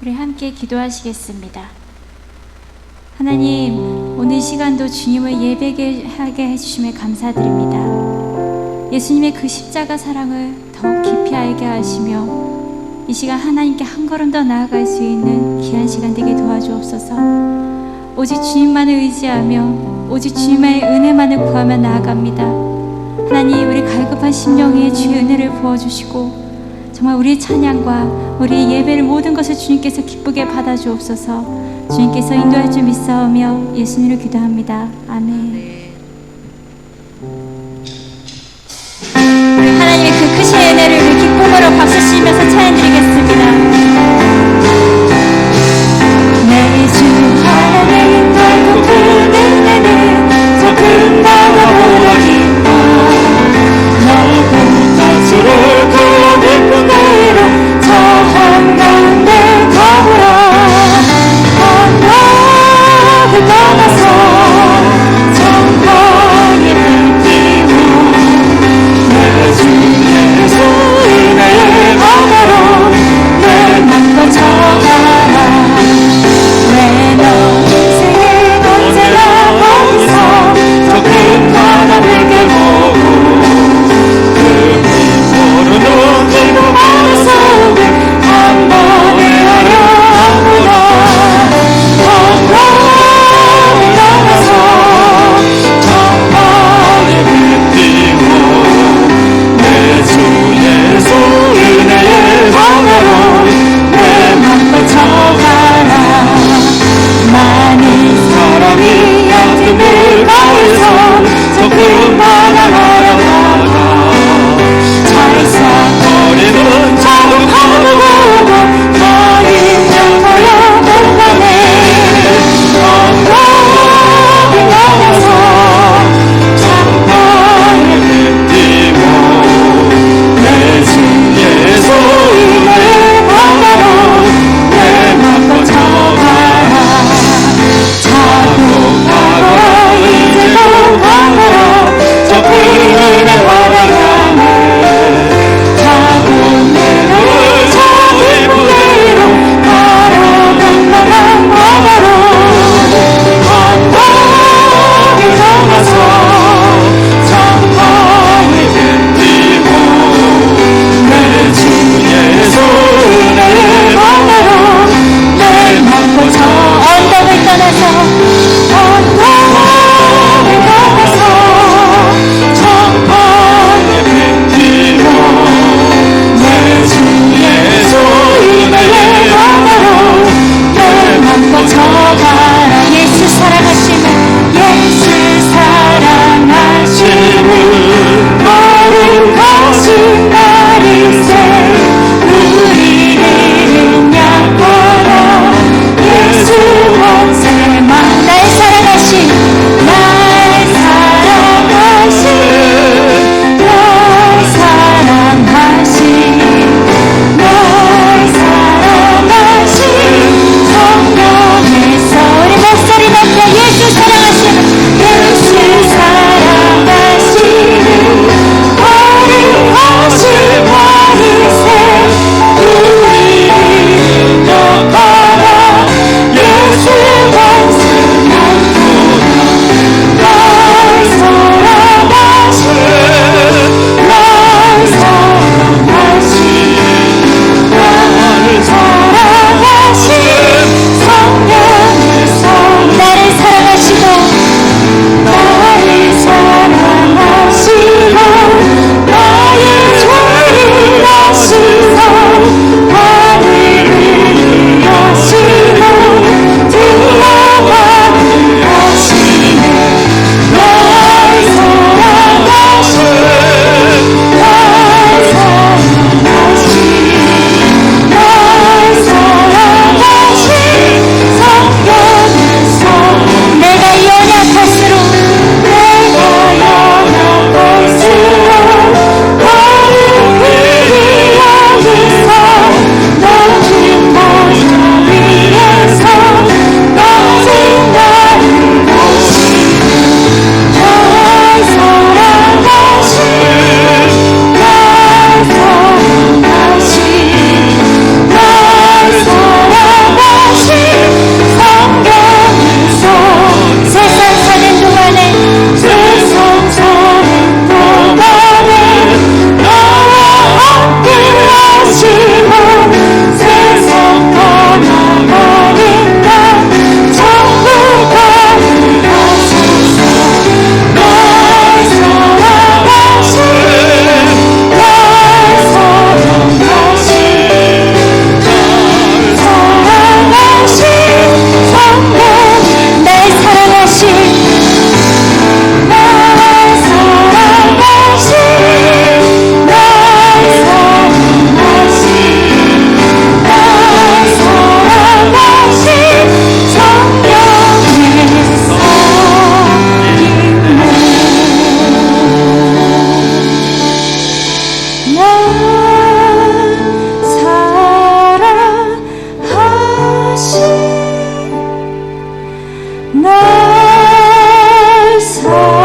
우리 함께 기도하시겠습니다. 하나님, 오늘 이 시간도 주님을 예배하게 해주심에 감사드립니다. 예수님의 그 십자가 사랑을 더욱 깊이 알게 하시며 이 시간 하나님께 한 걸음 더 나아갈 수 있는 귀한 시간 되게 도와주옵소서. 오직 주님만을 의지하며 오직 주님의 은혜만을 구하며 나아갑니다. 하나님, 우리 갈급한 심령에 주의 은혜를 부어주시고 정말 우리의 찬양과 우리의 예배를 모든 것을 주님께서 기쁘게 받아주옵소서. 주님께서 인도할 줄 믿사오며 예수님을 기도합니다. 아멘. 하나님의 그 크신 은혜를 우리 기쁨으로 박수 치면서 찬양드리겠습니다. 내 주 하나님 넓고 큰 은혜는 저 큰 바다보다 깊어 넓은 갈수록 더 깊은 가로 저 한가운데 거울어 언덕을 넘어서 정거리를 띄워 내 주 예수 은혜의 바다로 양육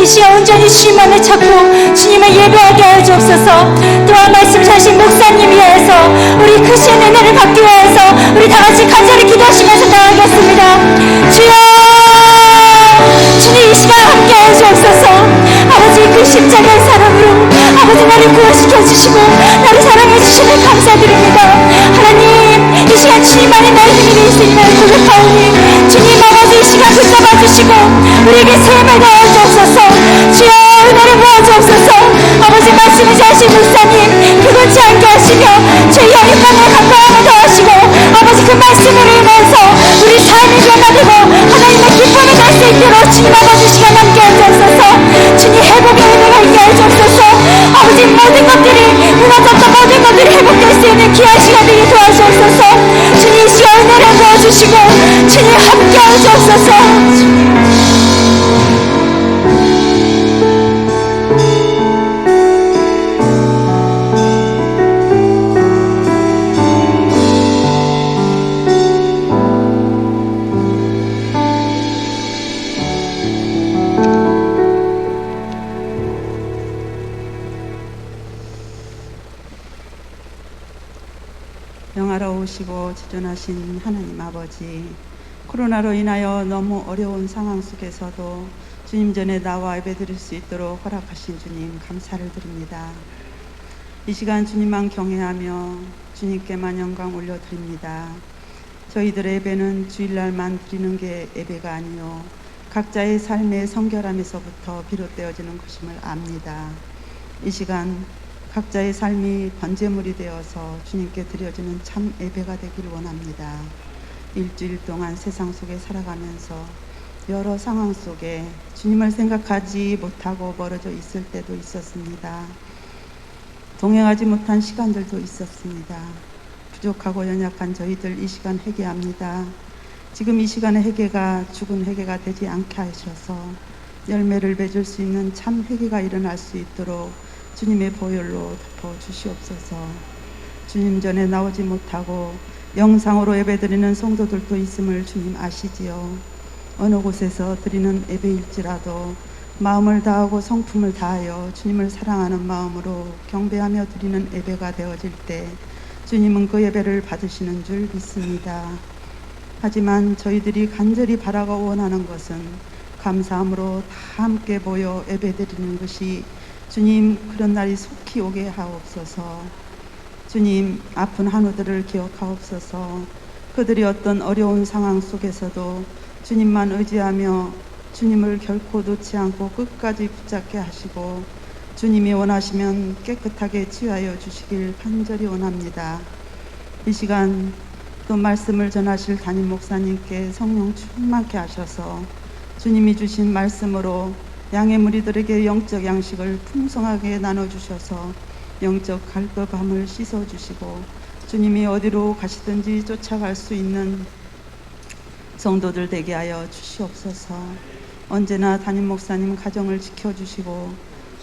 이 시간 온전히 주님만을 찾고 주님을 예배하게 하여 주옵소서. 또한 말씀하신 목사님 위해서 우리 크신 은혜를 받기 위해서 우리 다같이 간절히 기도하시면서 나아가겠습니다. 주여, 주님 이 시간 함께 하여 주옵소서. 아버지, 그 십자가의 사랑으로 아버지 나를 구원시켜 주시고 나를 사랑해 주심을 감사드립니다. 하나님, 이 시간 주님만이 나의 힘이 있으니 나를 고백하오니 주님 아버지 이 시간 붙잡아 주시고 우리에게 세움을 더하여 주옵소서. 주여, 은혜를 부어 주옵소서. 아버지, 말씀을 하신 목사님 그것지 않게 하시며 주의 영육간의 강건함을 더하시고 아버지 그 말씀으로 인해서 우리 삶이 변화되고 하나님의 기쁨을 낼 수 있도록 주님 아버지 시간 함께 하옵소서. 주님 회복의 은혜가 있게 하옵소서. 아버지, 모든 것들이 무너졌던 모든 것들이 회복될 수 있는 귀한 시간 되게 도와주옵소서. 주님 이 시간 은혜를 부어주시고 주님 함께 하옵소서. 영화로우시고 지존하신 하나님 아버지, 코로나로 인하여 너무 어려운 상황 속에서도 주님 전에 나와 예배드릴 수 있도록 허락하신 주님 감사를 드립니다. 이 시간 주님만 경외하며 주님께만 영광 올려드립니다. 저희들의 예배는 주일날만 드리는 게 예배가 아니요 각자의 삶의 성결함에서부터 비롯되어지는 것임을 압니다. 이 시간 각자의 삶이 번제물이 되어서 주님께 드려지는 참 예배가 되길 원합니다. 일주일 동안 세상 속에 살아가면서 여러 상황 속에 주님을 생각하지 못하고 멀어져 있을 때도 있었습니다. 동행하지 못한 시간들도 있었습니다. 부족하고 연약한 저희들 이 시간 회개합니다. 지금 이 시간의 회개가 죽은 회개가 되지 않게 하셔서 열매를 맺을 수 있는 참 회개가 일어날 수 있도록 주님의 보혈로 덮어 주시옵소서. 주님 전에 나오지 못하고 영상으로 예배드리는 성도들도 있음을 주님 아시지요. 어느 곳에서 드리는 예배일지라도 마음을 다하고 성품을 다하여 주님을 사랑하는 마음으로 경배하며 드리는 예배가 되어질 때 주님은 그 예배를 받으시는 줄 믿습니다. 하지만 저희들이 간절히 바라고 원하는 것은 감사함으로 다 함께 모여 예배드리는 것이 주님 그런 날이 속히 오게 하옵소서. 주님 아픈 한우들을 기억하옵소서. 그들이 어떤 어려운 상황 속에서도 주님만 의지하며 주님을 결코 놓지 않고 끝까지 붙잡게 하시고 주님이 원하시면 깨끗하게 치유하여 주시길 간절히 원합니다. 이 시간 또 말씀을 전하실 담임 목사님께 성령 충만케 하셔서 주님이 주신 말씀으로 양의 무리들에게 영적 양식을 풍성하게 나눠주셔서 영적 갈급함을 씻어주시고 주님이 어디로 가시든지 쫓아갈 수 있는 성도들 되게 하여 주시옵소서. 언제나 담임 목사님 가정을 지켜주시고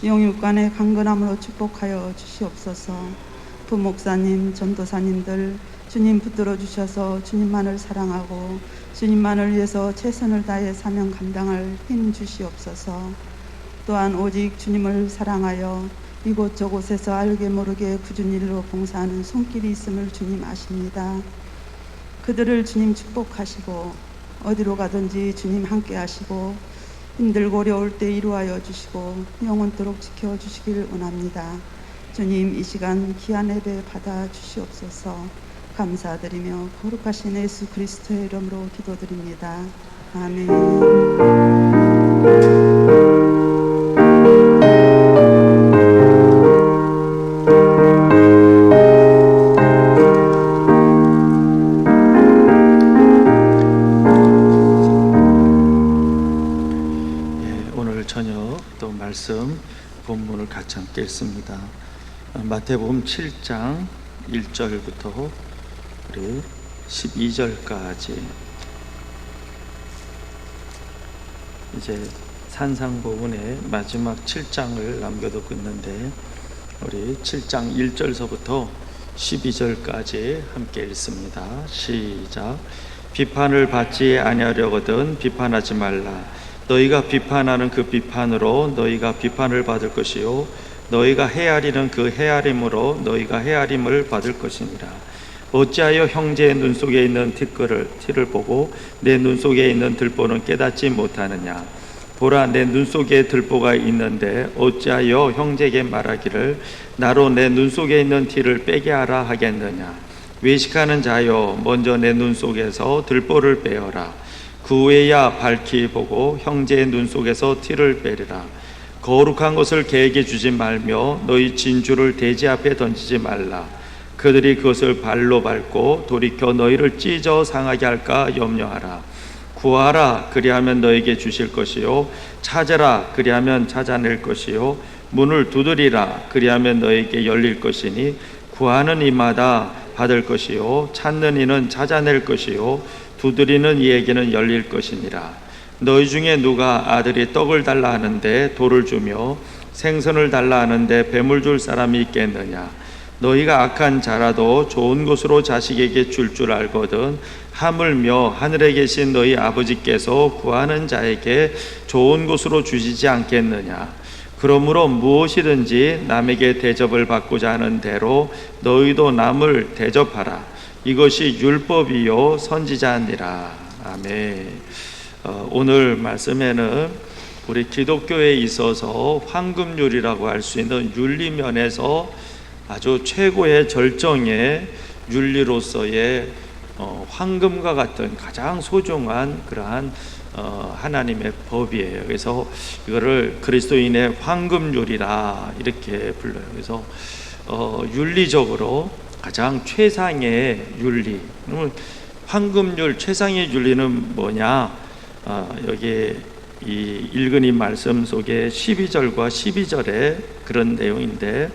영육간의 강건함으로 축복하여 주시옵소서. 부목사님, 전도사님들 주님 붙들어 주셔서 주님만을 사랑하고 주님만을 위해서 최선을 다해 사명 감당할 힘 주시옵소서. 또한 오직 주님을 사랑하여 이곳저곳에서 알게 모르게 굳은 일로 봉사하는 손길이 있음을 주님 아십니다. 그들을 주님 축복하시고 어디로 가든지 주님 함께 하시고 힘들고 어려울 때 이루하여 주시고 영원토록 지켜주시길 원합니다. 주님 이 시간 귀한 예배 받아 주시옵소서. 감사드리며 거룩하신 예수 그리스도의 이름으로 기도드립니다. 아멘. 오늘 저녁 또 말씀 본문을 같이 함께 읽습니다. 마태복음 7장 1절부터 우리 12절까지 이제 산상보훈의 마지막 7장을 남겨두고 있는데 우리 7장 1절서부터 12절까지 함께 읽습니다. 시작. 비판을 받지 아니하려거든 비판하지 말라. 너희가 비판하는 그 비판으로 너희가 비판을 받을 것이요 너희가 헤아리는 그 헤아림으로 너희가 헤아림을 받을 것이니라. 어찌하여 형제의 눈 속에 있는 티를 보고 내 눈 속에 있는 들보는 깨닫지 못하느냐. 보라, 내 눈 속에 들보가 있는데 어찌하여 형제에게 말하기를 나로 내 눈 속에 있는 티를 빼게 하라 하겠느냐. 외식하는 자여, 먼저 내 눈 속에서 들보를 빼어라. 그 후에야 밝히 보고 형제의 눈 속에서 티를 빼리라. 거룩한 것을 개에게 주지 말며 너희 진주를 돼지 앞에 던지지 말라. 그들이 그것을 발로 밟고 돌이켜 너희를 찢어 상하게 할까 염려하라. 구하라, 그리하면 너에게 주실 것이요 찾으라, 그리하면 찾아낼 것이요 문을 두드리라, 그리하면 너에게 열릴 것이니 구하는 이마다 받을 것이요 찾는 이는 찾아낼 것이요 두드리는 이에게는 열릴 것이니라. 너희 중에 누가 아들이 떡을 달라 하는데 돌을 주며 생선을 달라 하는데 뱀을 줄 사람이 있겠느냐. 너희가 악한 자라도 좋은 것으로 자식에게 줄 알거든 하물며 하늘에 계신 너희 아버지께서 구하는 자에게 좋은 것으로 주시지 않겠느냐. 그러므로 무엇이든지 남에게 대접을 받고자 하는 대로 너희도 남을 대접하라. 이것이 율법이요 선지자니라. 아멘. 오늘 말씀에는 우리 기독교에 있어서 황금률이라고 할 수 있는 윤리면에서 아주 최고의 절정의 윤리로서의 황금과 같은 가장 소중한 그러한 하나님의 법이에요. 그래서 이거를 그리스도인의 황금률이라 이렇게 불러요. 그래서 윤리적으로 가장 최상의 윤리. 그러면 황금률 최상의 윤리는 뭐냐? 여기 이 읽은 이 말씀 속에 12절과 12절에 그런 내용인데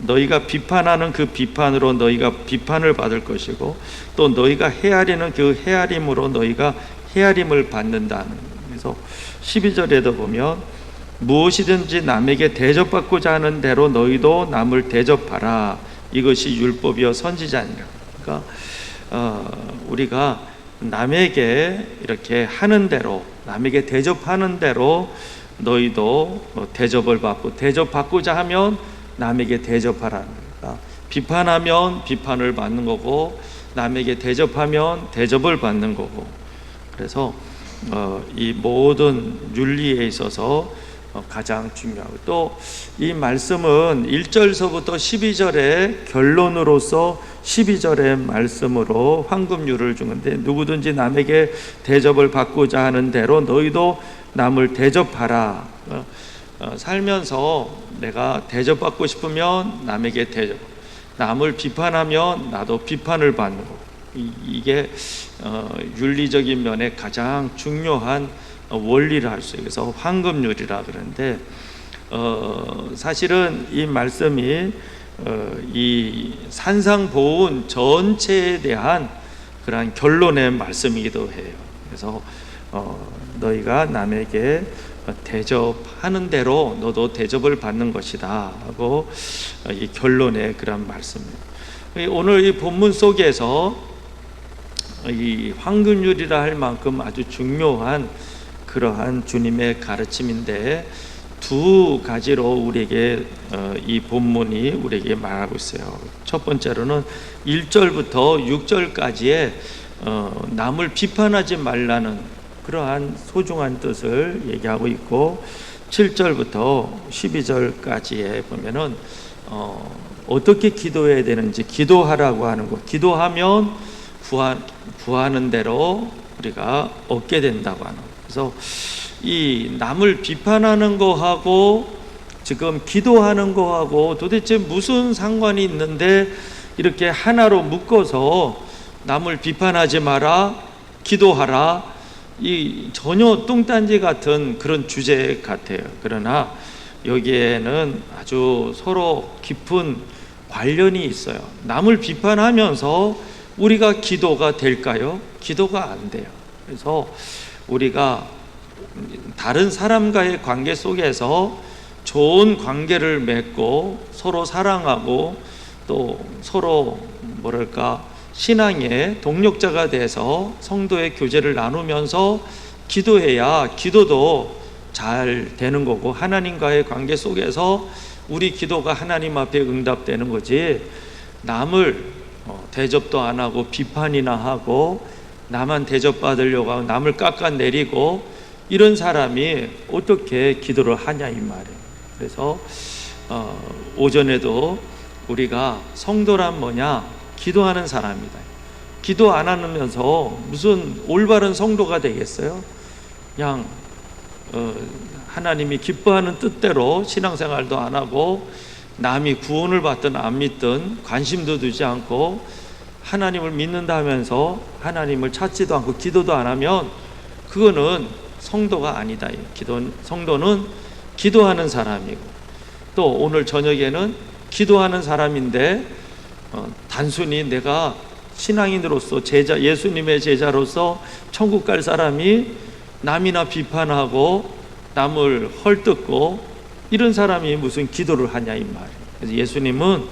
너희가 비판하는 그 비판으로 너희가 비판을 받을 것이고 또 너희가 헤아리는 그 헤아림으로 너희가 헤아림을 받는다는. 그래서 12절에도 보면 무엇이든지 남에게 대접받고자 하는 대로 너희도 남을 대접하라. 이것이 율법이요 선지자니라. 그러니까 우리가 남에게 이렇게 하는 대로 남에게 대접하는 대로 너희도 대접을 받고 대접받고자 하면 남에게 대접하라는 거니까 비판하면 비판을 받는 거고 남에게 대접하면 대접을 받는 거고. 그래서 이 모든 윤리에 있어서 가장 중요하고 또 이 말씀은 1절서부터 12절의 결론으로서 12절의 말씀으로 황금률을 주는데 누구든지 남에게 대접을 받고자 하는 대로 너희도 남을 대접하라. 살면서 내가 대접받고 싶으면 남에게 대접, 남을 비판하면 나도 비판을 받는 거. 이게 윤리적인 면에 가장 중요한 원리를 할 수 있어요. 그래서 황금률이라 그러는데 사실은 이 말씀이 이 산상보훈 전체에 대한 그러한 결론의 말씀이기도 해요. 그래서 너희가 남에게 대접하는 대로 너도 대접을 받는 것이다 하고 이 결론의 그런 말씀입니다. 오늘 이 본문 속에서 이 황금률이라 할 만큼 아주 중요한 그러한 주님의 가르침인데 두 가지로 우리에게 이 본문이 우리에게 말하고 있어요. 첫 번째로는 1절부터 6절까지의 남을 비판하지 말라는 그러한 소중한 뜻을 얘기하고 있고 7절부터 12절까지에 보면은 어떻게 기도해야 되는지 기도하라고 하는 것. 기도하면 구하는 대로 우리가 얻게 된다고 하는 것. 그래서 이 남을 비판하는 거하고 지금 기도하는 거하고 도대체 무슨 상관이 있는데 이렇게 하나로 묶어서 남을 비판하지 마라, 기도하라, 이 전혀 뚱딴지 같은 그런 주제 같아요. 그러나 여기에는 아주 서로 깊은 관련이 있어요. 남을 비판하면서 우리가 기도가 될까요? 기도가 안 돼요. 그래서 우리가 다른 사람과의 관계 속에서 좋은 관계를 맺고 서로 사랑하고 또 서로 뭐랄까 신앙의 동력자가 돼서 성도의 교제를 나누면서 기도해야 기도도 잘 되는 거고 하나님과의 관계 속에서 우리 기도가 하나님 앞에 응답되는 거지, 남을 대접도 안 하고 비판이나 하고 나만 대접받으려고 하고 남을 깎아내리고 이런 사람이 어떻게 기도를 하냐 이 말이에요. 그래서 오전에도 우리가 성도란 뭐냐, 기도하는 사람이다. 기도 안 하면서 무슨 올바른 성도가 되겠어요? 그냥 하나님이 기뻐하는 뜻대로 신앙생활도 안 하고 남이 구원을 받든 안 믿든 관심도 두지 않고 하나님을 믿는다 하면서 하나님을 찾지도 않고 기도도 안 하면 그거는 성도가 아니다. 성도는 기도하는 사람이고, 또 오늘 저녁에는 기도하는 사람인데 단순히 내가 신앙인으로서 예수님의 제자로서 천국 갈 사람이 남이나 비판하고 남을 헐뜯고 이런 사람이 무슨 기도를 하냐 이 말이에요. 그래서 예수님은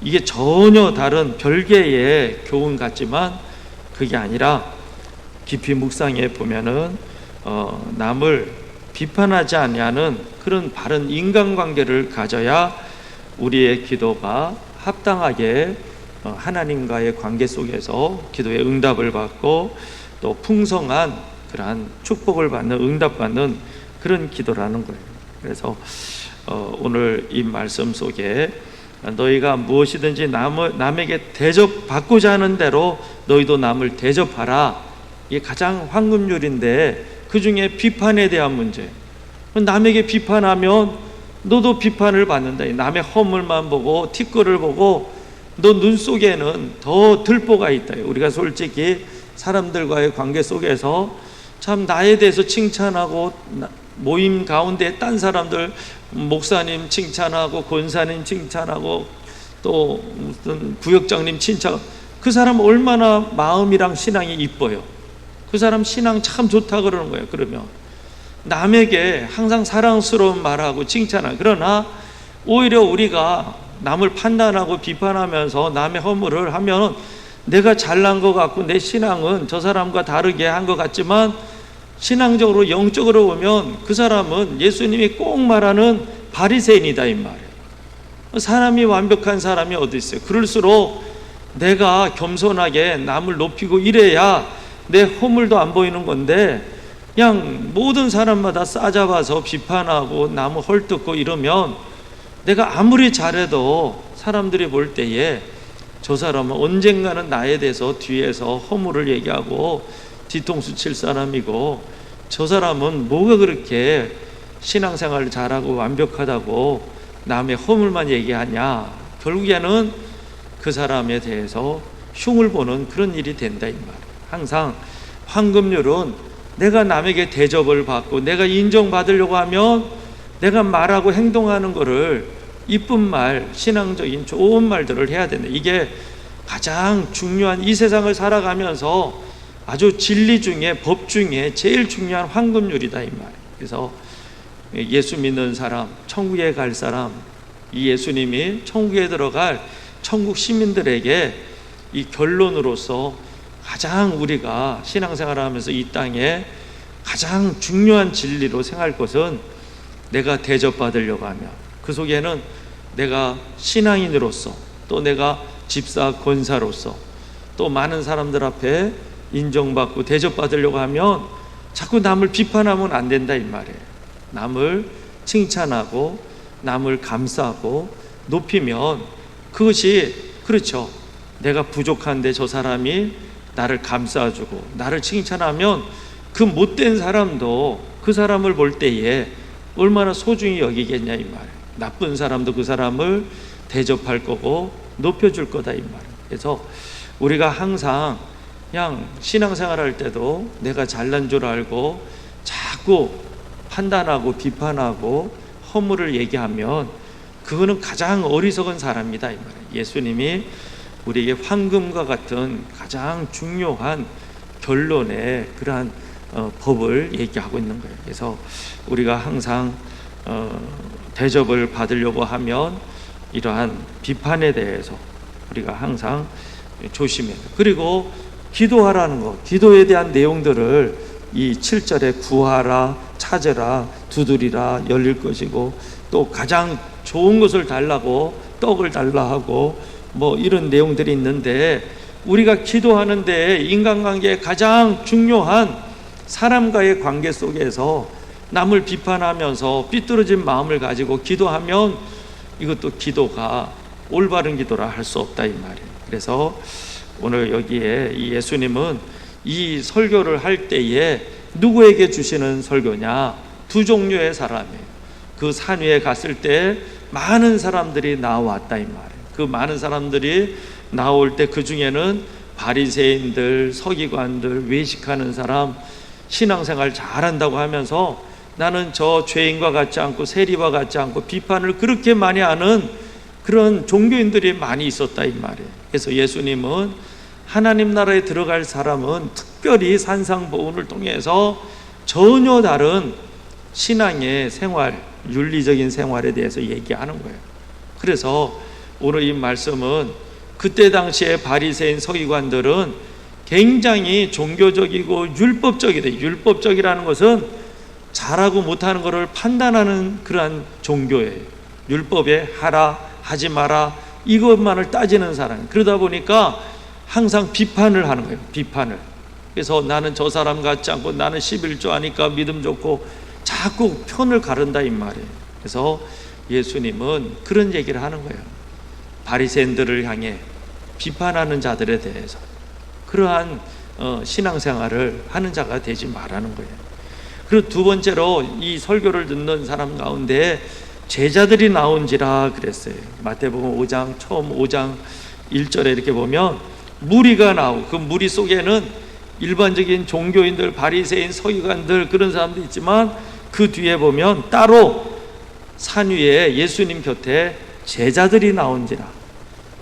이게 전혀 다른 별개의 교훈 같지만 그게 아니라 깊이 묵상해 보면은 남을 비판하지 아니하는 그런 바른 인간관계를 가져야 우리의 기도가 합당하게 하나님과의 관계 속에서 기도의 응답을 받고 또 풍성한 그러한 축복을 받는, 응답받는 그런 기도라는 거예요. 그래서 오늘 이 말씀 속에 너희가 무엇이든지 남에게 대접받고자 하는 대로 너희도 남을 대접하라, 이게 가장 황금률인데 그 중에 비판에 대한 문제, 남에게 비판하면 너도 비판을 받는다. 남의 허물만 보고 티끌을 보고 너 눈 속에는 더 들보가 있다. 우리가 솔직히 사람들과의 관계 속에서 참 나에 대해서 칭찬하고 모임 가운데 딴 사람들 목사님 칭찬하고 권사님 칭찬하고 또 무슨 부역장님 칭찬, 그 사람 얼마나 마음이랑 신앙이 이뻐요. 그 사람 신앙 참 좋다 그러는 거예요. 그러면 남에게 항상 사랑스러운 말하고 칭찬하고, 그러나 오히려 우리가 남을 판단하고 비판하면서 남의 허물을 하면 내가 잘난 것 같고 내 신앙은 저 사람과 다르게 한 것 같지만 신앙적으로 영적으로 보면 그 사람은 예수님이 꼭 말하는 바리새인이다 이 말이에요. 사람이 완벽한 사람이 어디 있어요? 그럴수록 내가 겸손하게 남을 높이고 이래야 내 허물도 안 보이는 건데, 그냥 모든 사람마다 싸잡아서 비판하고 남을 헐뜯고 이러면 내가 아무리 잘해도 사람들이 볼 때에 저 사람은 언젠가는 나에 대해서 뒤에서 허물을 얘기하고 뒤통수 칠 사람이고, 저 사람은 뭐가 그렇게 신앙생활을 잘하고 완벽하다고 남의 허물만 얘기하냐, 결국에는 그 사람에 대해서 흉을 보는 그런 일이 된다 이 말이에요. 항상 황금률은 내가 남에게 대접을 받고 내가 인정받으려고 하면 내가 말하고 행동하는 거를 이쁜 말, 신앙적인 좋은 말들을 해야 된다. 이게 가장 중요한, 이 세상을 살아가면서 아주 진리 중에, 법 중에 제일 중요한 황금률이다 이 말이에요. 그래서 예수 믿는 사람, 천국에 갈 사람, 이 예수님이 천국에 들어갈 천국 시민들에게 이 결론으로서 가장 우리가 신앙생활을 하면서 이 땅에 가장 중요한 진리로 생각할 것은, 내가 대접받으려고 하면 그 속에는 내가 신앙인으로서, 또 내가 집사 권사로서, 또 많은 사람들 앞에 인정받고 대접받으려고 하면 자꾸 남을 비판하면 안 된다 이 말이에요. 남을 칭찬하고 남을 감싸고 높이면 그것이, 그렇죠, 내가 부족한데 저 사람이 나를 감싸주고 나를 칭찬하면 그 못된 사람도 그 사람을 볼 때에 얼마나 소중히 여기겠냐 이 말이에요. 나쁜 사람도 그 사람을 대접할 거고 높여줄 거다 이 말이에요. 그래서 우리가 항상 그냥 신앙생활 할 때도 내가 잘난 줄 알고 자꾸 판단하고 비판하고 허물을 얘기하면 그거는 가장 어리석은 사람이다 이 말이에요. 예수님이 우리에게 황금과 같은 가장 중요한 결론의 그러한 법을 얘기하고 있는 거예요. 그래서 우리가 항상 대접을 받으려고 하면 이러한 비판에 대해서 우리가 항상 조심해야 돼요. 그리고 기도하라는 것, 기도에 대한 내용들을 이 7절에 구하라, 찾으라, 두드리라, 열릴 것이고, 또 가장 좋은 것을 달라고 떡을 달라 하고 뭐 이런 내용들이 있는데, 우리가 기도하는데 인간관계에 가장 중요한 사람과의 관계 속에서 남을 비판하면서 삐뚤어진 마음을 가지고 기도하면 이것도 기도가 올바른 기도라 할 수 없다 이 말이에요. 그래서 오늘 여기에 이 예수님은 이 설교를 할 때에 누구에게 주시는 설교냐? 두 종류의 사람이에요. 그 산 위에 갔을 때 많은 사람들이 나왔다 이 말이에요. 그 많은 사람들이 나올 때 그 중에는 바리새인들, 서기관들, 외식하는 사람, 신앙생활 잘한다고 하면서 나는 저 죄인과 같지 않고 세리와 같지 않고 비판을 그렇게 많이 하는 그런 종교인들이 많이 있었다 이 말이에요. 그래서 예수님은 하나님 나라에 들어갈 사람은 특별히 산상보훈을 통해서 전혀 다른 신앙의 생활, 윤리적인 생활에 대해서 얘기하는 거예요. 그래서 오늘 이 말씀은 그때 당시에 바리새인 서기관들은 굉장히 종교적이고 율법적이다. 율법적이라는 것은 잘하고 못하는 것을 판단하는 그러한 종교예요. 율법에 하라, 하지 마라 이것만을 따지는 사람. 그러다 보니까 항상 비판을 하는 거예요. 비판을. 그래서 나는 저 사람 같지 않고 나는 11조 하니까 믿음 좋고 자꾸 편을 가른다 이 말이에요. 그래서 예수님은 그런 얘기를 하는 거예요. 바리새인들을 향해 비판하는 자들에 대해서 그러한 신앙생활을 하는 자가 되지 말라는 거예요. 그리고 두 번째로 이 설교를 듣는 사람 가운데 제자들이 나온지라 그랬어요. 마태복음 5장 처음 5장 1절에 이렇게 보면 무리가 나오고 그 무리 속에는 일반적인 종교인들, 바리새인, 서기관들 그런 사람도 있지만 그 뒤에 보면 따로 산 위에 예수님 곁에 제자들이 나온지라.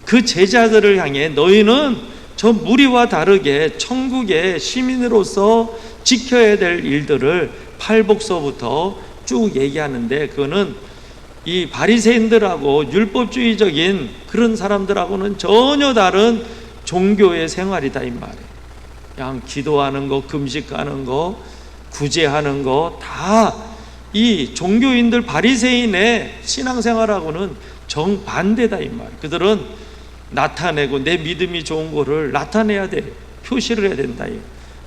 그 제자들을 향해 너희는 저 무리와 다르게 천국의 시민으로서 지켜야 될 일들을 팔복서부터 쭉 얘기하는데, 그거는 이 바리새인들하고 율법주의적인 그런 사람들하고는 전혀 다른 종교의 생활이다 이 말이에요. 그냥 기도하는 거, 금식하는 거, 구제하는 거 다 이 종교인들 바리새인의 신앙생활하고는 정반대다 이 말이에요. 그들은 나타내고 내 믿음이 좋은 거를 나타내야 돼. 표시를 해야 된다.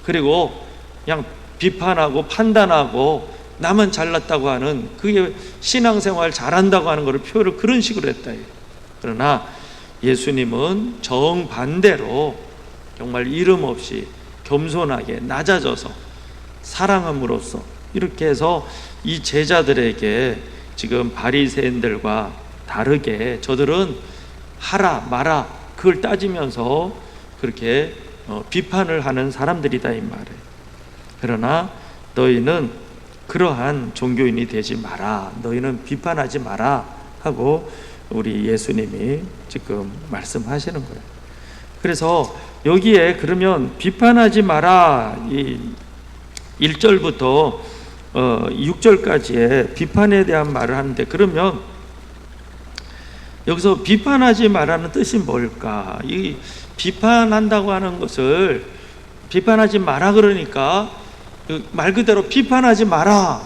그리고 그냥 비판하고 판단하고 나만 잘났다고 하는, 그게 신앙생활 잘한다고 하는 거를 표현을 그런 식으로 했다. 그러나 예수님은 정반대로 정말 이름 없이 겸손하게 낮아져서 사랑함으로써 이렇게 해서 이 제자들에게 지금 바리새인들과 다르게 저들은 하라 마라 그걸 따지면서 그렇게 비판을 하는 사람들이다 이 말이에요. 그러나 너희는 그러한 종교인이 되지 마라, 너희는 비판하지 마라 하고 우리 예수님이 지금 말씀하시는 거예요. 그래서 여기에 그러면 비판하지 마라 이 1절부터 6절까지의 비판에 대한 말을 하는데, 그러면 여기서 비판하지 마라는 뜻이 뭘까? 이 비판한다고 하는 것을 비판하지 마라 그러니까 말 그대로 비판하지 마라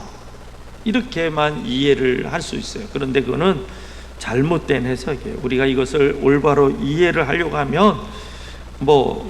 이렇게만 이해를 할 수 있어요. 그런데 그거는 잘못된 해석이에요. 우리가 이것을 올바로 이해를 하려고 하면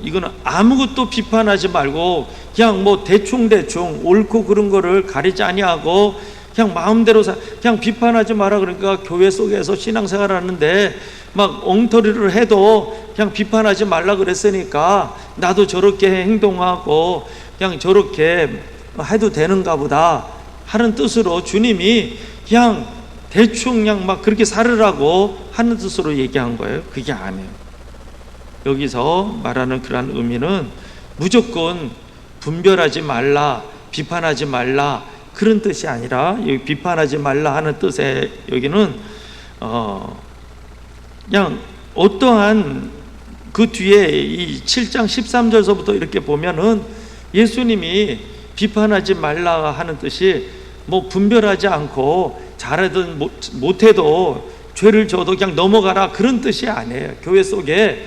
이거는 아무것도 비판하지 말고 그냥 대충 옳고 그른 거를 가리지 아니하고 그냥 마음대로 그냥 비판하지 마라 그러니까 교회 속에서 신앙생활 하는데 막 엉터리를 해도 그냥 비판하지 말라 그랬으니까 나도 저렇게 행동하고 그냥 저렇게 해도 되는가 보다 하는 뜻으로 주님이 그냥 대충 그냥 막 그렇게 살으라고 하는 뜻으로 얘기한 거예요. 그게 아니에요. 여기서 말하는 그러한 의미는 무조건 분별하지 말라, 비판하지 말라 그런 뜻이 아니라, 여기 비판하지 말라 하는 뜻의 여기는 그냥 어떠한 그 뒤에 이 7장 13절서부터 이렇게 보면은 예수님이 비판하지 말라 하는 뜻이 분별하지 않고 잘하든 못해도 죄를 져도 그냥 넘어가라 그런 뜻이 아니에요. 교회 속에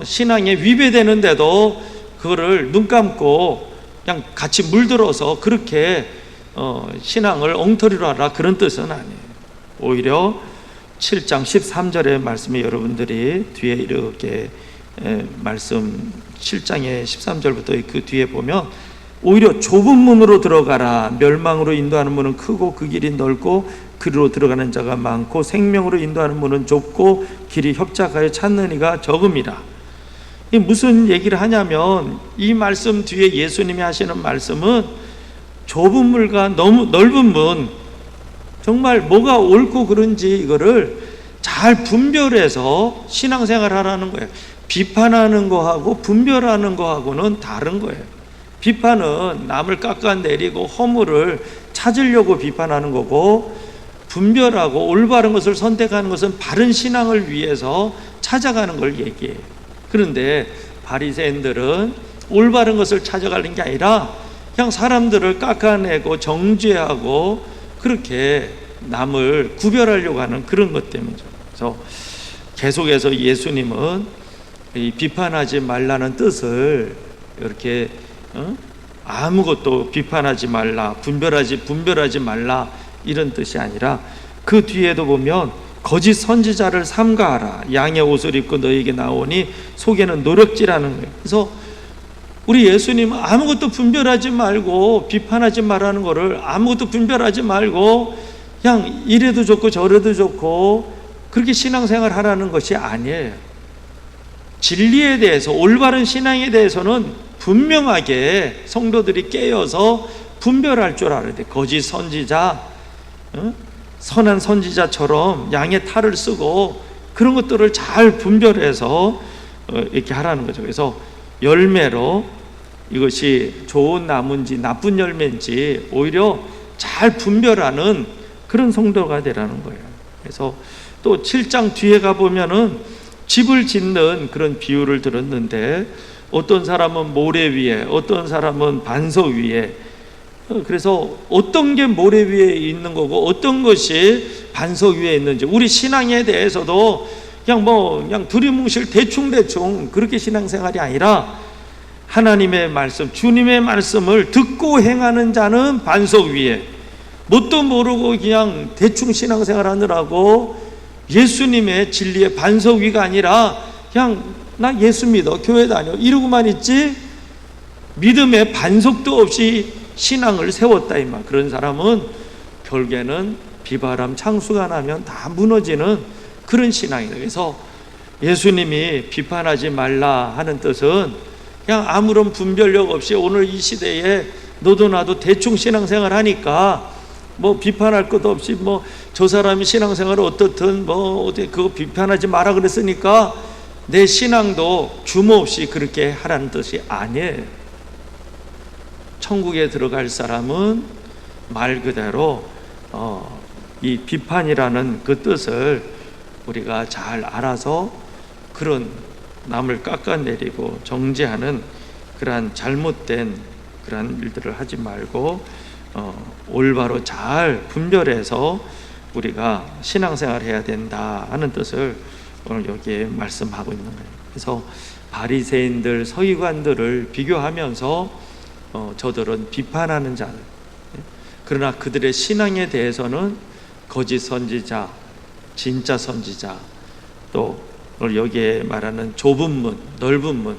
신앙에 위배되는데도 그거를 눈 감고 그냥 같이 물들어서 그렇게 신앙을 엉터리로 하라 그런 뜻은 아니에요. 오히려 7장 13절의 말씀이 여러분들이 뒤에 이렇게 말씀 7장의 13절부터 그 뒤에 보면 오히려 좁은 문으로 들어가라. 멸망으로 인도하는 문은 크고 그 길이 넓고 그리로 들어가는 자가 많고 생명으로 인도하는 문은 좁고 길이 협착하여 찾는 이가 적음이라. 이 무슨 얘기를 하냐면 이 말씀 뒤에 예수님이 하시는 말씀은 좁은 문과 너무 넓은 문, 정말 뭐가 옳고 그른지 이거를 잘 분별해서 신앙생활 하라는 거예요. 비판하는 거하고 분별하는 거하고는 다른 거예요. 비판은 남을 깎아내리고 허물을 찾으려고 비판하는 거고, 분별하고 올바른 것을 선택하는 것은 바른 신앙을 위해서 찾아가는 걸 얘기해요. 그런데 바리새인들은 올바른 것을 찾아가는 게 아니라 그냥 사람들을 깎아내고 정죄하고 그렇게 남을 구별하려고 하는 그런 것 때문이죠. 그래서 계속해서 예수님은 이 비판하지 말라는 뜻을 이렇게 아무것도 비판하지 말라, 분별하지 말라 이런 뜻이 아니라 그 뒤에도 보면 거짓 선지자를 삼가하라. 양의 옷을 입고 너에게 나오니 속에는 노력질하는 거예요. 그래서 우리 예수님은 아무것도 분별하지 말고 비판하지 말라는 거를 아무것도 분별하지 말고 그냥 이래도 좋고 저래도 좋고 그렇게 신앙생활 하라는 것이 아니에요. 진리에 대해서, 올바른 신앙에 대해서는 분명하게 성도들이 깨어서 분별할 줄 알아야 돼. 거짓 선지자, 선한 선지자처럼 양의 탈을 쓰고 그런 것들을 잘 분별해서 이렇게 하라는 거죠. 그래서 열매로 이것이 좋은 나무인지 나쁜 열매인지 오히려 잘 분별하는 그런 성도가 되라는 거예요. 그래서 또 7장 뒤에 가보면은 집을 짓는 그런 비유를 들었는데, 어떤 사람은 모래 위에, 어떤 사람은 반석 위에, 그래서 어떤 게 모래 위에 있는 거고 어떤 것이 반석 위에 있는지, 우리 신앙에 대해서도 그냥 두리뭉실 대충 그렇게 신앙생활이 아니라 하나님의 말씀, 주님의 말씀을 듣고 행하는 자는 반석 위에, 뭣도 모르고 그냥 대충 신앙생활 하느라고 예수님의 진리의 반석 위가 아니라 그냥 나 예수 믿어, 교회 다녀 이러고만 있지 믿음의 반석도 없이 신앙을 세웠다 이 말. 그런 사람은 결국에는 비바람 창수가 나면 다 무너지는 그런 신앙이다. 그래서 예수님이 비판하지 말라 하는 뜻은 그냥 아무런 분별력 없이 오늘 이 시대에 너도 나도 대충 신앙생활 하니까 뭐 비판할 것도 없이 뭐 저 사람이 신앙생활을 어떻든 뭐 어디 그거 비판하지 마라 그랬으니까 내 신앙도 주모 없이 그렇게 하라는 뜻이 아니에요. 천국에 들어갈 사람은 말 그대로 이 비판이라는 그 뜻을 우리가 잘 알아서 그런 남을 깎아내리고 정죄하는 그러한 잘못된 그러한 일들을 하지 말고 올바로 잘 분별해서 우리가 신앙생활을 해야 된다 하는 뜻을 오늘 여기에 말씀하고 있는 거예요. 그래서 바리새인들, 서기관들을 비교하면서 저들은 비판하는 자들, 그러나 그들의 신앙에 대해서는 거짓 선지자, 진짜 선지자, 또 오늘 여기에 말하는 좁은 문, 넓은 문,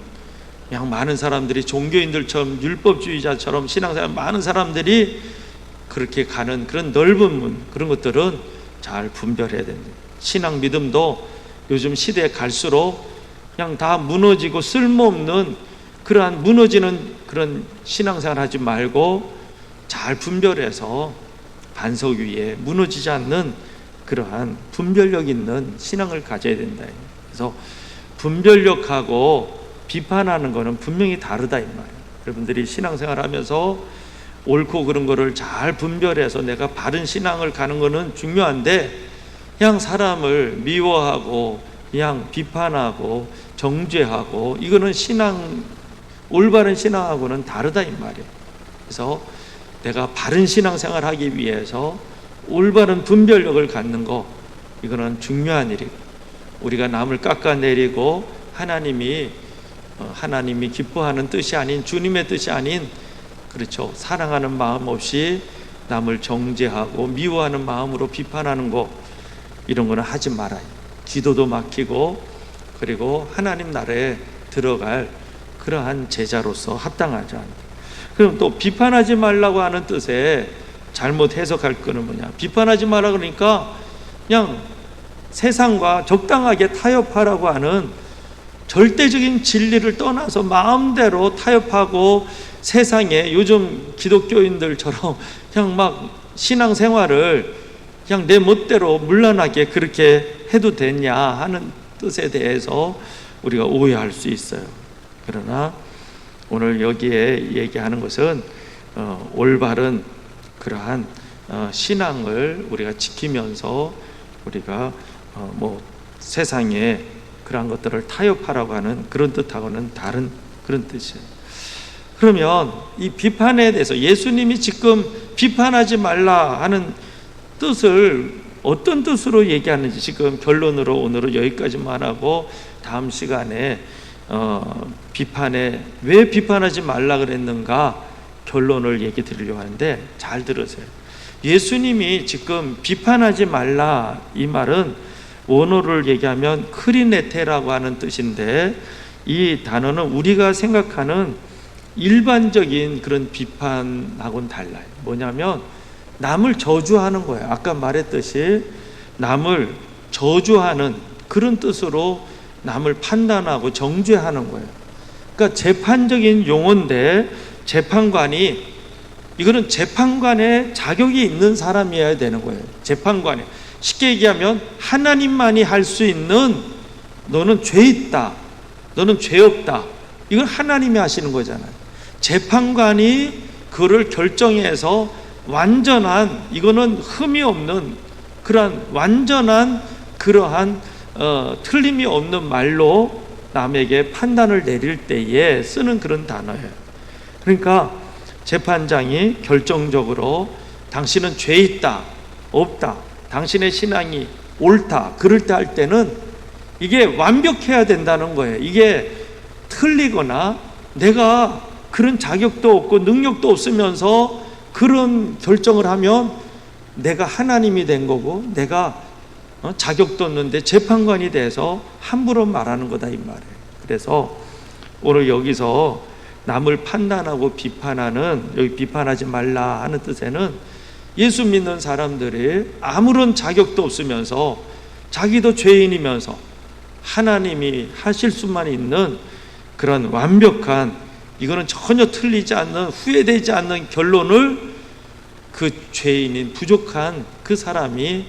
그냥 많은 사람들이 종교인들처럼 율법주의자처럼 신앙생활 많은 사람들이 그렇게 가는 그런 넓은 문, 그런 것들은 잘 분별해야 됩니다. 신앙 믿음도 요즘 시대에 갈수록 그냥 다 무너지고 쓸모없는 그러한 무너지는 그런 신앙생활 하지 말고 잘 분별해서 반석 위에 무너지지 않는 그러한 분별력 있는 신앙을 가져야 된다. 그래서 분별력하고 비판하는 거는 분명히 다르다 이 말이에요. 여러분들이 신앙생활 하면서 옳고 그른 거를 잘 분별해서 내가 바른 신앙을 가는 거는 중요한데, 그냥 사람을 미워하고 그냥 비판하고 정죄하고 이거는 올바른 신앙하고는 다르다 이 말이에요. 그래서 내가 바른 신앙생활 하기 위해서 올바른 분별력을 갖는 거, 이거는 중요한 일이고, 우리가 남을 깎아내리고 하나님이 기뻐하는 뜻이 아닌, 주님의 뜻이 아닌 그렇죠. 사랑하는 마음 없이 남을 정죄하고 미워하는 마음으로 비판하는 거, 이런 거는 하지 말아요. 기도도 막히고, 그리고 하나님 나라에 들어갈 그러한 제자로서 합당하지 않다. 그럼 또 비판하지 말라고 하는 뜻에 잘못 해석할 거는 뭐냐? 비판하지 말라 그러니까 그냥 세상과 적당하게 타협하라고 하는 절대적인 진리를 떠나서 마음대로 타협하고 세상에 요즘 기독교인들처럼 그냥 막 신앙생활을 그냥 내 멋대로 물러나게 그렇게 해도 되냐 하는 뜻에 대해서 우리가 오해할 수 있어요. 그러나 오늘 여기에 얘기하는 것은 올바른 그러한 신앙을 우리가 지키면서 우리가 뭐 세상에 그러한 것들을 타협하라고 하는 그런 뜻하고는 다른 그런 뜻이에요. 그러면 이 비판에 대해서 예수님이 지금 비판하지 말라 하는 뜻을 어떤 뜻으로 얘기하는지 지금 결론으로 오늘은 여기까지만 하고 다음 시간에 비판에 왜 비판하지 말라 그랬는가 결론을 얘기 드리려고 하는데 잘 들으세요. 예수님이 지금 비판하지 말라 이 말은 원어를 얘기하면 크리네테라고 하는 뜻인데 이 단어는 우리가 생각하는 일반적인 그런 비판하고는 달라요. 뭐냐면 남을 저주하는 거예요. 아까 말했듯이 남을 저주하는 그런 뜻으로 남을 판단하고 정죄하는 거예요. 그러니까 재판적인 용어인데 재판관이 이거는 재판관의 자격이 있는 사람이어야 되는 거예요. 재판관이 쉽게 얘기하면 하나님만이 할 수 있는 너는 죄 있다, 너는 죄 없다, 이건 하나님이 하시는 거잖아요. 재판관이 그를 결정해서 완전한 이거는 흠이 없는 그러한 완전한 그러한 틀림이 없는 말로 남에게 판단을 내릴 때에 쓰는 그런 단어예요. 그러니까 재판장이 결정적으로 당신은 죄 있다, 없다, 당신의 신앙이 옳다, 그럴 때 할 때는 이게 완벽해야 된다는 거예요. 이게 틀리거나 내가 그런 자격도 없고 능력도 없으면서 그런 결정을 하면 내가 하나님이 된 거고 내가 자격도 없는데 재판관이 돼서 함부로 말하는 거다 이 말이에요. 그래서 오늘 여기서 남을 판단하고 비판하는, 여기 비판하지 말라 하는 뜻에는 예수 믿는 사람들이 아무런 자격도 없으면서 자기도 죄인이면서 하나님이 하실 수만 있는 그런 완벽한, 이거는 전혀 틀리지 않는, 후회되지 않는 결론을 그 죄인인 부족한 그 사람이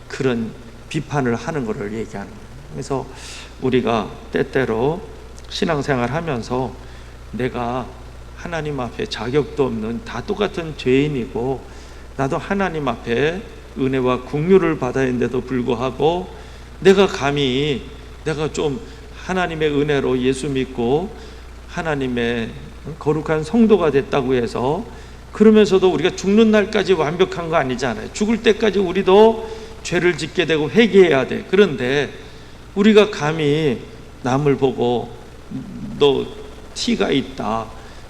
그런 비판을 하는 것을 얘기하는 거예요. 그래서 우리가 때때로 신앙생활 하면서 내가 하나님 앞에 자격도 없는 다 똑같은 죄인이고 나도 하나님 앞에 은혜와 긍휼을 받아야 하는데도 불구하고 내가 감히 내가 좀 하나님의 은혜로 예수 믿고 하나님의 거룩한 성도가 됐다고 해서 그러면서도 우리가 죽는 날까지 완벽한 거 아니잖아요. 죽을 때까지 우리도 죄를 짓게 되고 회개해야 돼. 그런데 우리가 감히 남을 보고 너 티가 있다,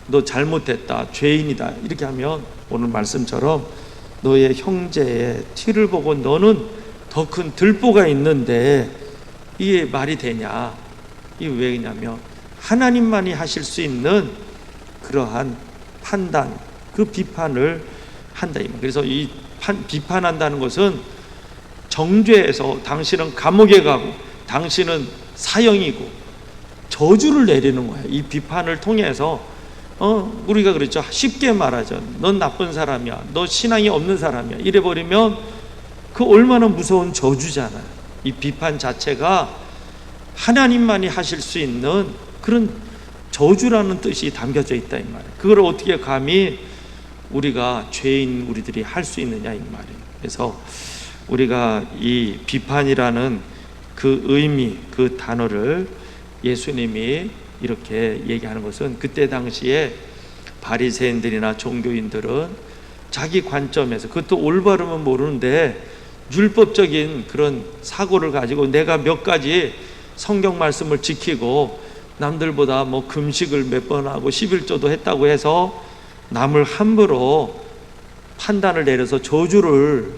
너 잘못했다, 죄인이다 이렇게 하면 오늘 말씀처럼 너의 형제의 티를 보고 너는 더 큰 들보가 있는데 이게 말이 되냐? 이게 왜냐면 하나님만이 하실 수 있는 그러한 판단, 그 비판을 한다. 그래서 이 비판한다는 것은 정죄해서 당신은 감옥에 가고 당신은 사형이고 저주를 내리는 거예요. 이 비판을 통해서 우리가 그랬죠. 쉽게 말하죠. 넌 나쁜 사람이야, 너 신앙이 없는 사람이야 이래버리면 그 얼마나 무서운 저주잖아요. 이 비판 자체가 하나님만이 하실 수 있는 그런 저주라는 뜻이 담겨져 있다 이 말이에요. 그걸 어떻게 감히 우리가 죄인 우리들이 할 수 있느냐 이 말이에요. 그래서 우리가 이 비판이라는 그 의미, 그 단어를 예수님이 이렇게 얘기하는 것은 그때 당시에 바리새인들이나 종교인들은 자기 관점에서, 그것도 올바르면 모르는데 율법적인 그런 사고를 가지고 내가 몇 가지 성경 말씀을 지키고 남들보다 뭐 금식을 몇 번 하고 11조도 했다고 해서 남을 함부로 판단을 내려서 저주를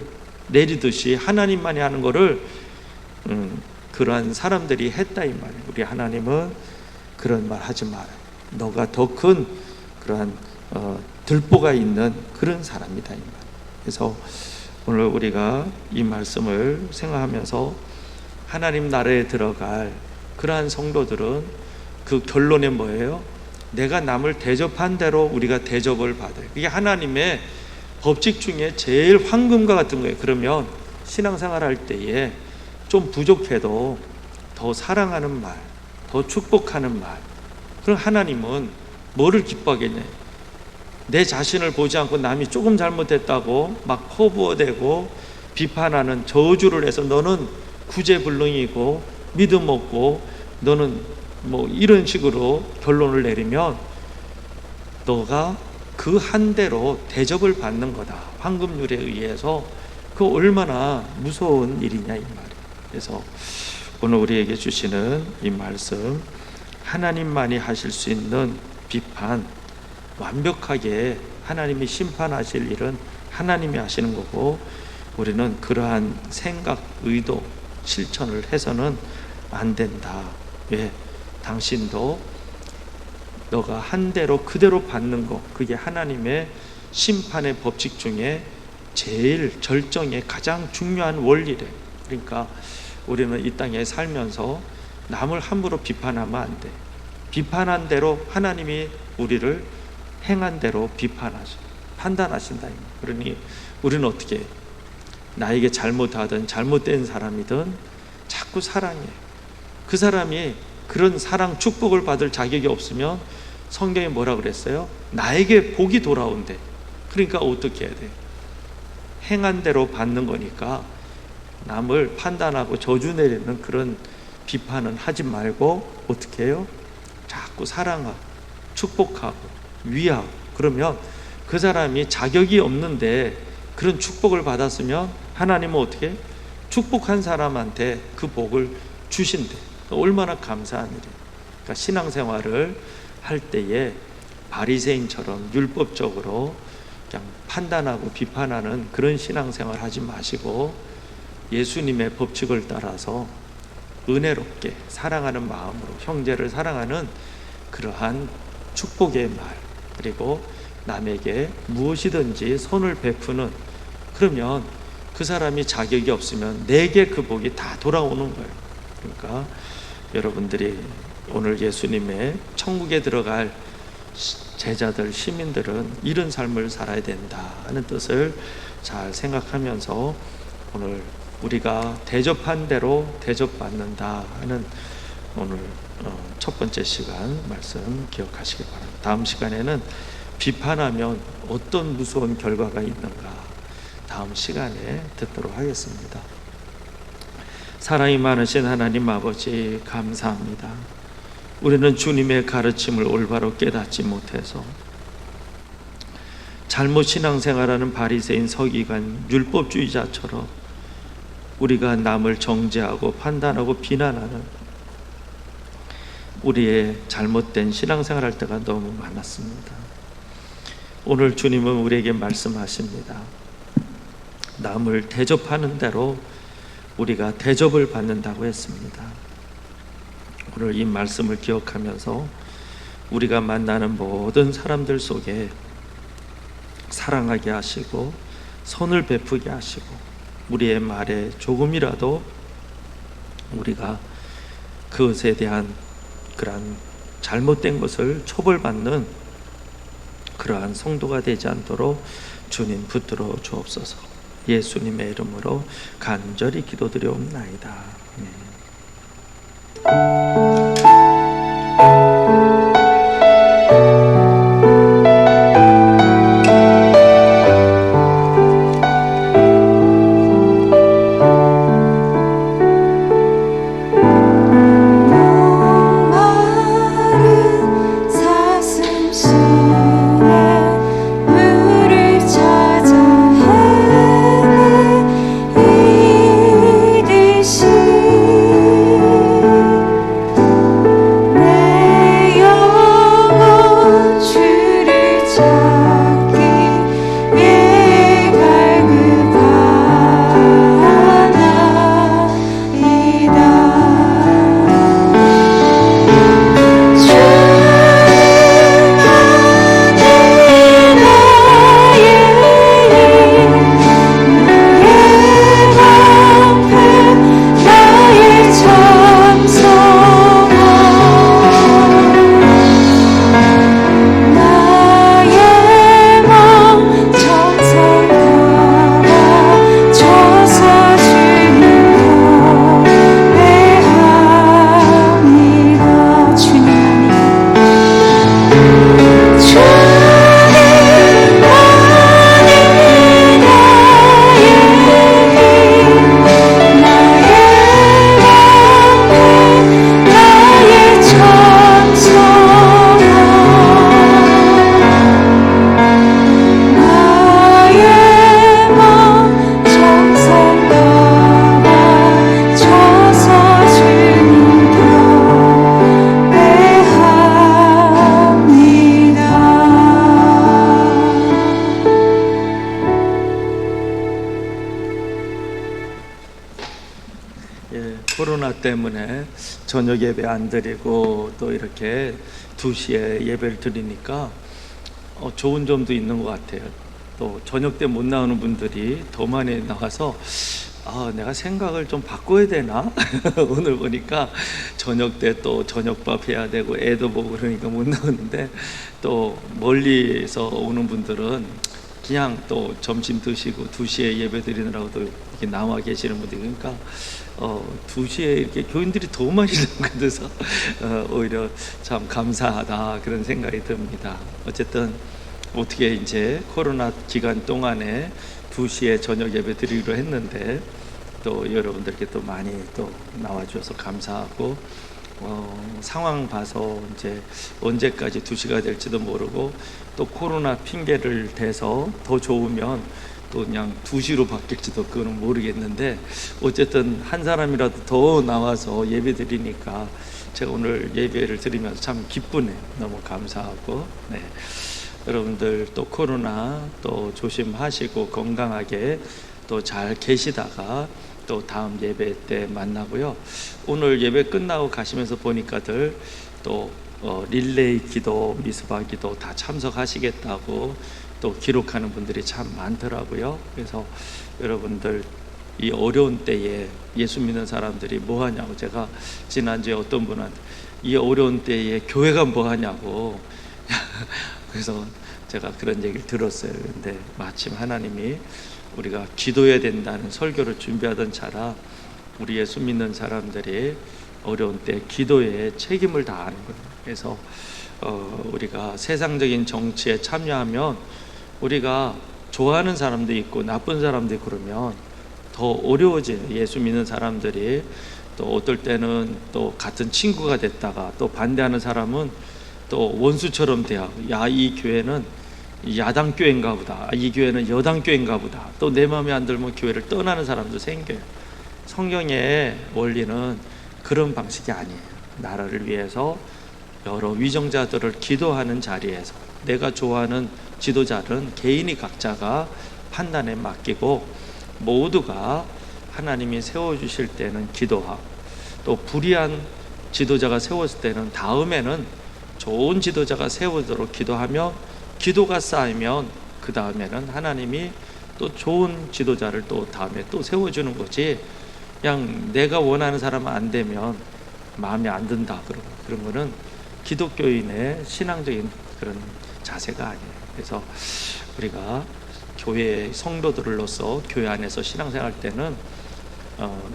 내리듯이 하나님만이 하는 거를 그러한 사람들이 했다 이 말이에요. 우리 하나님은 그런 말 하지 마라. 너가 더 큰 그러한 들보가 있는 그런 사람이다 이 말. 그래서 오늘 우리가 이 말씀을 생각하면서 하나님 나라에 들어갈 그러한 성도들은 그 결론이 뭐예요? 내가 남을 대접한 대로 우리가 대접을 받아요. 그게 하나님의 법칙 중에 제일 황금과 같은 거예요. 그러면 신앙생활 할 때에 좀 부족해도 더 사랑하는 말, 더 축복하는 말. 그럼 하나님은 뭐를 기뻐하겠냐? 내 자신을 보지 않고 남이 조금 잘못했다고 막 퍼부어대고 비판하는 저주를 해서 너는 구제불능이고 믿음 없고 너는 뭐 이런 식으로 결론을 내리면 너가 그 한 대로 대접을 받는 거다. 황금률에 의해서. 그 얼마나 무서운 일이냐 이 말이에요. 그래서 오늘 우리에게 주시는 이 말씀, 하나님만이 하실 수 있는 비판, 완벽하게 하나님이 심판하실 일은 하나님이 하시는 거고, 우리는 그러한 생각, 의도, 실천을 해서는 안 된다. 왜? 당신도 너가 한 대로 그대로 받는 거, 그게 하나님의 심판의 법칙 중에 제일 절정의 가장 중요한 원리래. 그러니까 우리는 이 땅에 살면서 남을 함부로 비판하면 안 돼. 비판한 대로 하나님이 우리를 행한 대로 비판하셔, 판단하신다. 그러니 우리는 어떻게 해? 나에게 잘못하든 잘못된 사람이든 자꾸 사랑해. 그 사람이 그런 사랑 축복을 받을 자격이 없으면 성경이 뭐라 그랬어요? 나에게 복이 돌아온대. 그러니까 어떻게 해야 돼? 행한 대로 받는 거니까 남을 판단하고 저주 내리는 그런 비판은 하지 말고 어떻게 해요? 자꾸 사랑하고 축복하고 위하고. 그러면 그 사람이 자격이 없는데 그런 축복을 받았으면 하나님은 어떻게? 축복한 사람한테 그 복을 주신대. 얼마나 감사한 일이에요. 그러니까 신앙생활을 할 때에 바리새인처럼 율법적으로 그냥 판단하고 비판하는 그런 신앙생활 하지 마시고 예수님의 법칙을 따라서 은혜롭게 사랑하는 마음으로 형제를 사랑하는 그러한 축복의 말, 그리고 남에게 무엇이든지 선을 베푸는, 그러면 그 사람이 자격이 없으면 내게 그 복이 다 돌아오는 거예요. 그러니까 여러분들이 오늘 예수님의 천국에 들어갈 제자들, 시민들은 이런 삶을 살아야 된다는 뜻을 잘 생각하면서 오늘 우리가 대접한 대로 대접받는다 하는 오늘 첫 번째 시간 말씀 기억하시기 바랍니다. 다음 시간에는 비판하면 어떤 무서운 결과가 있는가 다음 시간에 듣도록 하겠습니다. 사랑이 많으신 하나님 아버지, 감사합니다. 우리는 주님의 가르침을 올바로 깨닫지 못해서 잘못 신앙생활하는 바리새인, 서기관, 율법주의자처럼 우리가 남을 정죄하고 판단하고 비난하는 우리의 잘못된 신앙생활할 때가 너무 많았습니다. 오늘 주님은 우리에게 말씀하십니다. 남을 대접하는 대로 우리가 대접을 받는다고 했습니다. 오늘 이 말씀을 기억하면서 우리가 만나는 모든 사람들 속에 사랑하게 하시고 선을 베푸게 하시고 우리의 말에 조금이라도 우리가 그것에 대한 그러한 잘못된 것을 처벌받는 그러한 성도가 되지 않도록 주님 붙들어 주옵소서. 예수님의 이름으로 간절히 기도드려옵나이다. 코로나 때문에 저녁 예배 안 드리고 또 이렇게 2시에 예배를 드리니까 좋은 점도 있는 것 같아요. 또 저녁 때 못 나오는 분들이 더 많이 나와서 내가 생각을 좀 바꿔야 되나? 오늘 보니까 저녁 때 또 저녁밥 해야 되고 애도 보고 그러니까 못 나오는데, 또 멀리서 오는 분들은 그냥 또 점심 드시고 2시에 예배 드리느라고 또 이렇게 나와 계시는 분들이, 그러니까 2시에 이렇게 교인들이 더 많이 나가서 오히려 참 감사하다 그런 생각이 듭니다. 어쨌든 어떻게 이제 코로나 기간 동안에 2시에 저녁 예배 드리기로 했는데 또 여러분들께 또 많이 또 나와주셔서 감사하고, 상황 봐서 이제 언제까지 2시가 될지도 모르고, 또 코로나 핑계를 대서 더 좋으면 또 그냥 2시로 바뀔지도 그거는 모르겠는데, 어쨌든 한 사람이라도 더 나와서 예배 드리니까 제가 오늘 예배를 드리면서 참 기쁘네요. 너무 감사하고. 네. 여러분들 또 코로나 또 조심하시고 건강하게 또 잘 계시다가 또 다음 예배 때 만나고요. 오늘 예배 끝나고 가시면서 보니까들 또 릴레이 기도, 미스바 기도 다 참석하시겠다고 또 기록하는 분들이 참 많더라고요. 그래서 여러분들 이 어려운 때에 예수 믿는 사람들이 뭐 하냐고, 제가 지난주에 어떤 분한테 이 어려운 때에 교회가 뭐 하냐고 그래서 제가 그런 얘기를 들었어요. 근데 마침 하나님이 우리가 기도해야 된다는 설교를 준비하던 차라 우리 예수 믿는 사람들이 어려운 때 기도에 책임을 다하는 거예요. 그래서 우리가 세상적인 정치에 참여하면 우리가 좋아하는 사람도 있고 나쁜 사람도 있고 그러면 더 어려워져요. 예수 믿는 사람들이 또 어떨 때는 또 같은 친구가 됐다가 또 반대하는 사람은 또 원수처럼 대하고, 야, 이 교회는 야당 교회인가 보다, 이 교회는 여당 교회인가 보다, 또 내 마음에 안 들면 교회를 떠나는 사람도 생겨요. 성경의 원리는 그런 방식이 아니에요. 나라를 위해서 여러 위정자들을 기도하는 자리에서 내가 좋아하는 지도자는 개인이 각자가 판단에 맡기고, 모두가 하나님이 세워주실 때는 기도하고, 또 불의한 지도자가 세웠을 때는 다음에는 좋은 지도자가 세우도록 기도하며, 기도가 쌓이면 그 다음에는 하나님이 또 좋은 지도자를 또 다음에 또 세워주는 거지, 그냥 내가 원하는 사람은 안 되면 마음에 안 든다 그런 거는 기독교인의 신앙적인 그런 자세가 아니에요. 그래서 우리가 교회 성도들로서 교회 안에서 신앙생활 때는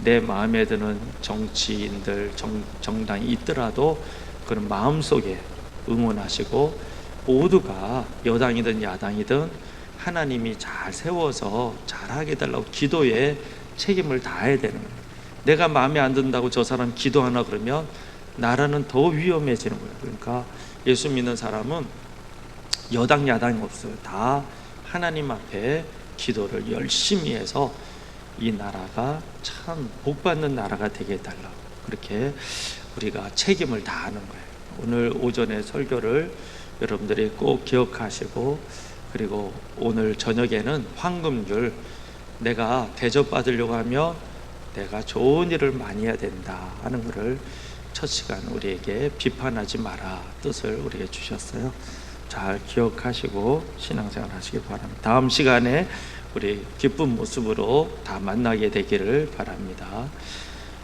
내 마음에 드는 정치인들, 정당이 있더라도 그런 마음속에 응원하시고, 모두가 여당이든 야당이든 하나님이 잘 세워서 잘하게 해달라고 기도에 책임을 다해야 되는 거예요. 내가 마음에 안 든다고 저 사람 기도하나 그러면 나라는 더 위험해지는 거예요. 그러니까 예수 믿는 사람은 여당 야당이 없어요. 다 하나님 앞에 기도를 열심히 해서 이 나라가 참 복받는 나라가 되게 해달라고, 그렇게 우리가 책임을 다하는 거예요. 오늘 오전에 설교를 여러분들이 꼭 기억하시고, 그리고 오늘 저녁에는 황금률, 내가 대접받으려고 하면 내가 좋은 일을 많이 해야 된다 하는 것을 첫 시간 우리에게 비판하지 마라 뜻을 우리에게 주셨어요. 잘 기억하시고 신앙생활 하시기 바랍니다. 다음 시간에 우리 기쁜 모습으로 다 만나게 되기를 바랍니다.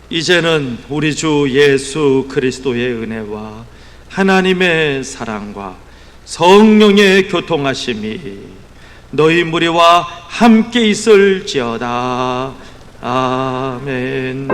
이제는 우리 주 예수 그리스도의 은혜와 하나님의 사랑과 성령의 교통하심이 너희 무리와 함께 있을지어다. 아멘.